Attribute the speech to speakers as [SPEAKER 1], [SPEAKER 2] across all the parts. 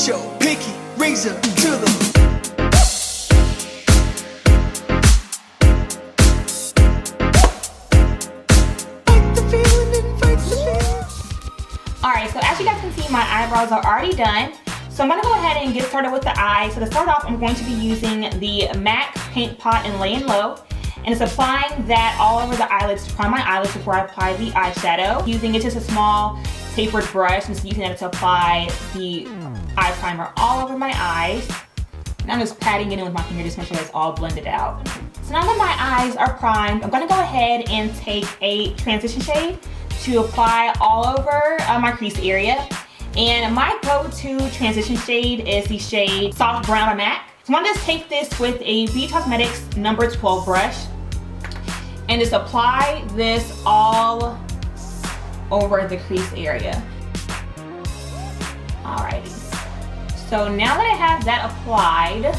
[SPEAKER 1] Put your pinky razor to the.
[SPEAKER 2] Alright, so as you guys can see, my eyebrows are already done. So I'm going to go ahead and get started with the eyes. So to start off, I'm going to be using the MAC Paint Pot and Lay and Low. And it's applying that all over the eyelids to prime my eyelids before I apply the eyeshadow. Using it just a small tapered brush, and just using that to apply the eye primer all over my eyes. And I'm just patting it in with my finger just to make sure it's all blended out. So now that my eyes are primed, I'm going to go ahead and take a transition shade to apply all over my crease area. And my go-to transition shade is the shade Soft Brown by MAC. So I'm going to just take this with a Beauty Cosmetics number 12 brush and just apply this all over the crease area. Alrighty. So now that I have that applied,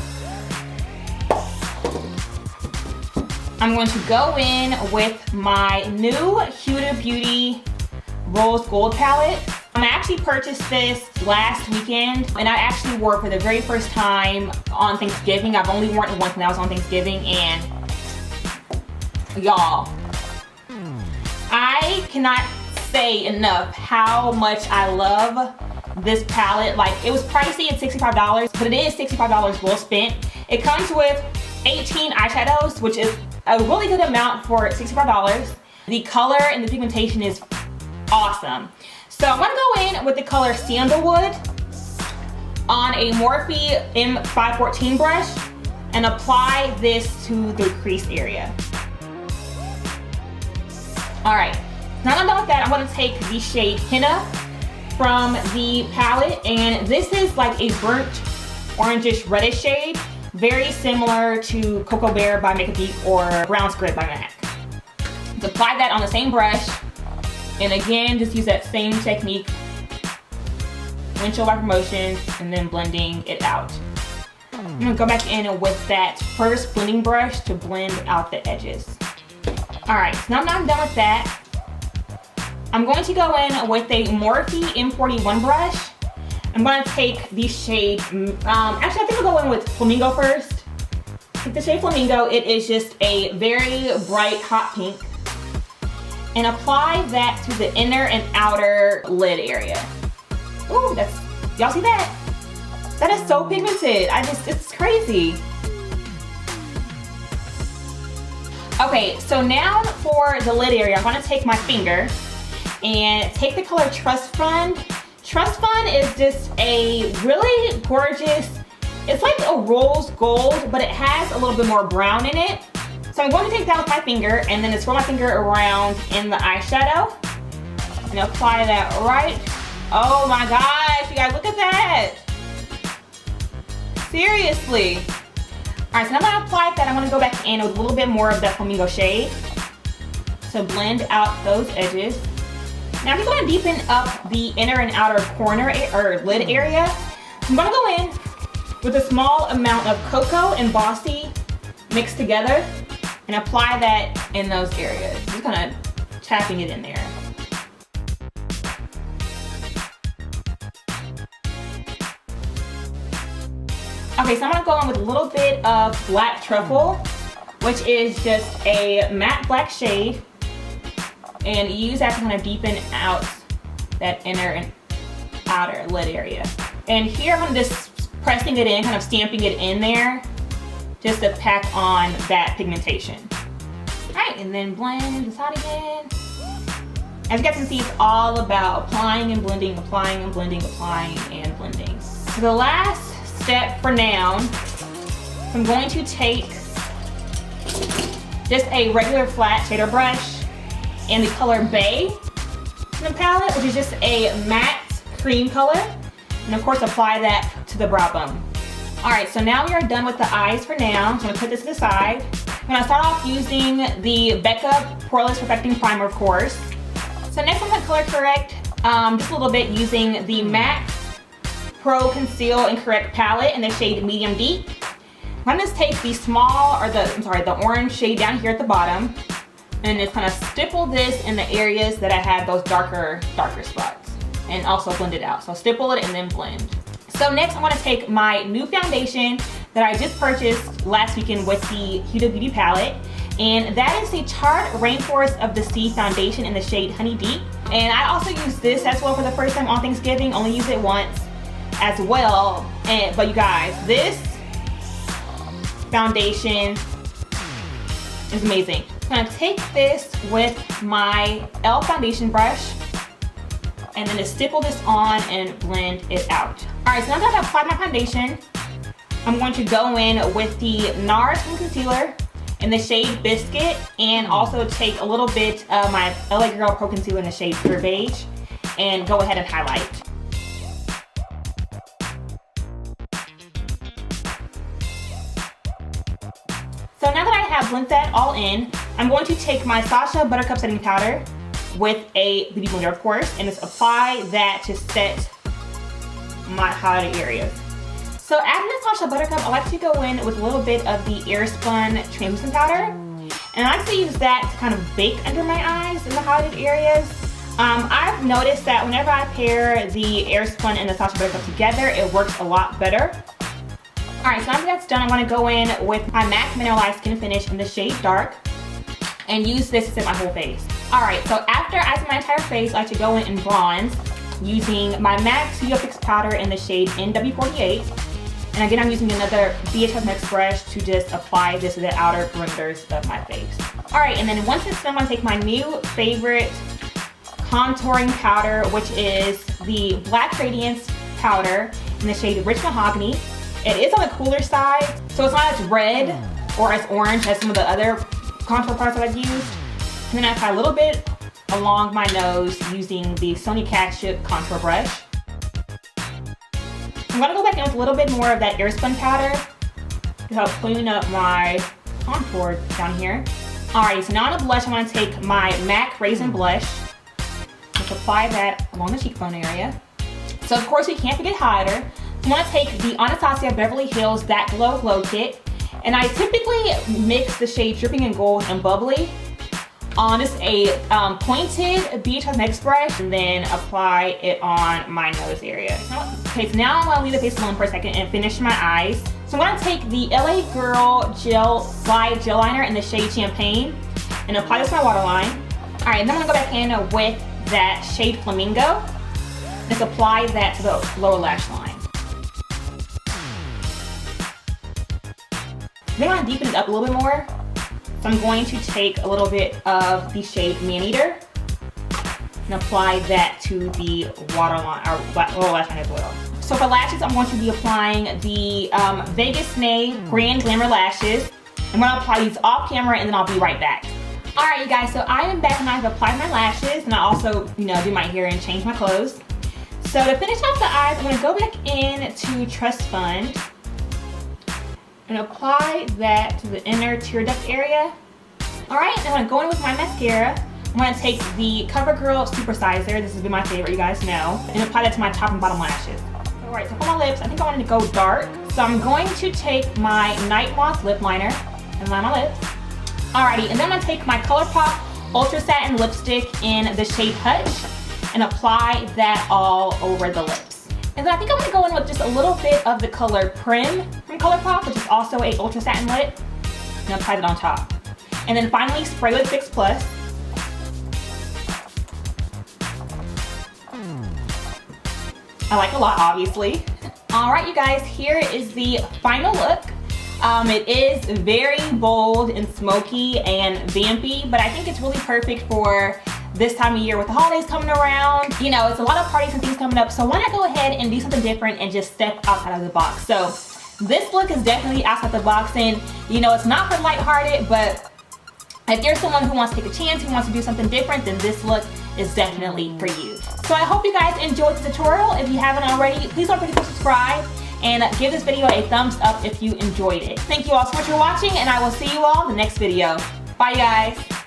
[SPEAKER 2] I'm going to go in with my new Huda Beauty Rose Gold palette. I actually purchased this last weekend, and I actually wore it for the very first time on Thanksgiving. I've only worn it once when I was on Thanksgiving, and y'all, I cannot say enough how much I love this palette. Like, it was pricey at $65, but it is $65 well spent. It comes with 18 eyeshadows, which is a really good amount for $65. The color and the pigmentation is awesome. So I'm gonna go in with the color Sandalwood on a Morphe M514 brush and apply this to the crease area. All right, now that I'm done with that, I'm gonna take the shade Henna from the palette, and this is like a burnt orangish reddish shade, very similar to Cocoa Bear by Make a Deep or Brown Script by MAC. Just apply that on the same brush, and again, just use that same technique, windshield wiper motions, and then blending it out. I'm gonna go back in with that first blending brush to blend out the edges. All right, so now that I'm done with that, I'm going to go in with a Morphe M41 brush. I'm gonna take the shade, actually I think I'll go in with Flamingo first. Take the shade Flamingo, it is just a very bright hot pink. And apply that to the inner and outer lid area. Ooh, that's, y'all see that? That is so pigmented, it's crazy. Okay, so now for the lid area, I'm gonna take my finger and take the color Trust Fund. Trust Fund is just a really gorgeous, it's like a rose gold, but it has a little bit more brown in it. So I'm going to take that with my finger and then just roll my finger around in the eyeshadow and apply that right. Oh my gosh, you guys, look at that. Seriously. All right, so now that I applied that, I'm gonna go back in with a little bit more of that Flamingo shade to blend out those edges. Now I'm going to deepen up the inner and outer corner or lid area. I'm going to go in with a small amount of Cocoa and Bossy mixed together and apply that in those areas. Just kind of tapping it in there. Okay, so I'm going to go in with a little bit of Black Truffle, which is just a matte black shade. And use that to kind of deepen out that inner and outer lid area. And here I'm just pressing it in, kind of stamping it in there, just to pack on that pigmentation. All right, and then blend this out again. As you guys can see, it's all about applying and blending, applying and blending, applying and blending. So the last step for now, I'm going to take just a regular flat shader brush and the color Bay in the palette, which is just a matte cream color, and of course apply that to the brow bone. All right, so now we are done with the eyes for now. I'm gonna put this to the side. I'm gonna start off using the Becca Poreless Perfecting Primer, of course. So next I'm gonna color correct just a little bit using the MAC Pro Conceal and Correct palette in the shade Medium Deep. I'm gonna just take the the orange shade down here at the bottom, and just kind of stipple this in the areas that I had those darker spots, and also blend it out. So stipple it and then blend. So next, I want to take my new foundation that I just purchased last weekend with the Huda Beauty palette. And that is the Tarte Rainforest of the Sea foundation in the shade Honey Deep. And I also used this as well for the first time on Thanksgiving. Only used it once as well. But you guys, this foundation is amazing. I'm gonna take this with my e.l.f. foundation brush and then just stipple this on and blend it out. All right, so now that I've applied my foundation, I'm going to go in with the Nars concealer in the shade Biscuit, and also take a little bit of my LA Girl Pro Concealer in the shade Pure Beige and go ahead and highlight. So now that I have blended that all in, I'm going to take my Buttercup setting powder with a beauty blender, of course, and just apply that to set my highlighted areas. So adding the Buttercup, I like to go in with a little bit of the Airspun translucent powder, and I like to use that to kind of bake under my eyes in the highlighted areas. I've noticed that whenever I pair the Airspun and the Buttercup together, it works a lot better. Alright, so now that that's done, I want to go in with my MAC Mineralized Skin Finish in the shade Dark and use this to set my whole face. Alright, so after I set my entire face, I like to go in and bronze using my MAC Studio Fix powder in the shade NW48. And again, I'm using another BH Cosmetics brush to just apply this to the outer perimeters of my face. Alright, and then once it's done, I'm going to take my new favorite contouring powder, which is the Black Radiance powder in the shade Rich Mahogany. It is on the cooler side, so it's not as red or as orange as some of the other contour products that I've used. And then I apply a little bit along my nose using the Sony Catsup contour brush. I'm gonna go back in with a little bit more of that Airspun powder to help clean up my contour down here. Alright, so now on the blush, I'm gonna take my MAC Raisin Blush. Just apply that along the cheekbone area. So of course, we can't forget highlighter. I'm gonna take the Anastasia Beverly Hills That Glow Kit, and I typically mix the shade Dripping in Gold and Bubbly on just a pointed BH Cosmetics brush, and then apply it on my nose area. Okay, so now I'm gonna leave the face alone for a second and finish my eyes. So I'm gonna take the LA Girl Slide Gel Liner in the shade Champagne and apply this to my waterline. All right, and then I'm gonna go back in with that shade Flamingo and just apply that to the lower lash line. Then I'm gonna deepen it up a little bit more. So I'm going to take a little bit of the shade Maneater and apply that to the waterline, or lower lash line as well. So for lashes, I'm going to be applying the Vegas Nay Grand Glamour Lashes. I'm gonna apply these off camera and then I'll be right back. All right, you guys, so I am back and I've applied my lashes, and I also, do my hair and change my clothes. So to finish off the eyes, I'm gonna go back in to Trust Fund and apply that to the inner tear duct area. All right, I'm gonna go in with my mascara. I'm gonna take the CoverGirl Supersizer, this has been my favorite, you guys know, and apply that to my top and bottom lashes. All right, so for my lips, I think I want to go dark. So I'm going to take my Night Moth lip liner and line my lips. Alrighty, and then I'm gonna take my Colourpop Ultra Satin lipstick in the shade Hutch and apply that all over the lips. And then I think I'm gonna go in with just a little bit of the color Prim from Colourpop, which is also a Ultra Satin lip, and apply that on top. And then finally, spray with Fix Plus. I like a lot, obviously. All right, you guys, here is the final look. It is very bold and smoky and vampy, but I think it's really perfect for this time of year with the holidays coming around. It's a lot of parties and things coming up, so why not go ahead and do something different and just step outside of the box. So this look is definitely outside the box, and it's not for lighthearted, but if you're someone who wants to take a chance, who wants to do something different, then this look is definitely for you. So I hope you guys enjoyed the tutorial. If you haven't already, please don't forget to subscribe and give this video a thumbs up if you enjoyed it. Thank you all so much for watching, and I will see you all in the next video. Bye, guys.